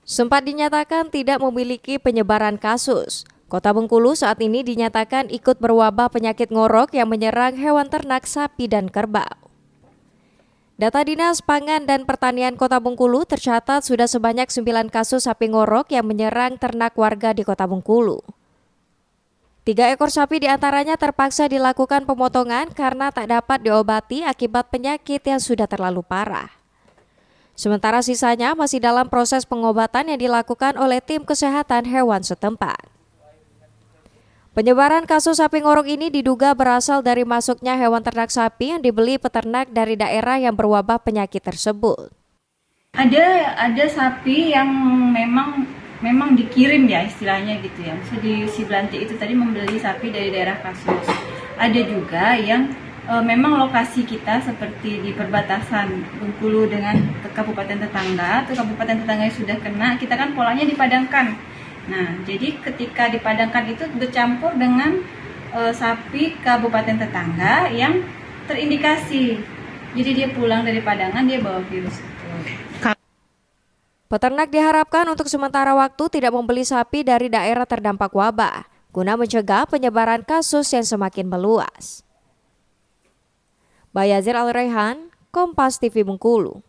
Sempat dinyatakan tidak memiliki penyebaran kasus. Kota Bengkulu saat ini dinyatakan ikut berwabah penyakit ngorok yang menyerang hewan ternak sapi dan kerbau. Data Dinas Pangan dan Pertanian Kota Bengkulu tercatat sudah sebanyak 9 kasus sapi ngorok yang menyerang ternak warga di Kota Bengkulu. 3 ekor sapi diantaranya terpaksa dilakukan pemotongan karena tak dapat diobati akibat penyakit yang sudah terlalu parah. Sementara sisanya masih dalam proses pengobatan yang dilakukan oleh tim kesehatan hewan setempat. Penyebaran kasus sapi ngorok ini diduga berasal dari masuknya hewan ternak sapi yang dibeli peternak dari daerah yang berwabah penyakit tersebut. Ada sapi yang memang dikirim ya istilahnya gitu ya. Misalnya si Belanti itu tadi membeli sapi dari daerah kasus. Ada juga yang memang lokasi kita seperti di perbatasan Bengkulu dengan kabupaten tetangga, atau kabupaten tetangga yang sudah kena, kita kan polanya dipadangkan. Nah, jadi ketika dipadangkan itu bercampur dengan sapi kabupaten tetangga yang terindikasi. Jadi dia pulang dari padangan, dia bawa virus itu. Peternak diharapkan untuk sementara waktu tidak membeli sapi dari daerah terdampak wabah, guna mencegah penyebaran kasus yang semakin meluas. Bayazir Al-Raihan, Kompas TV Bengkulu.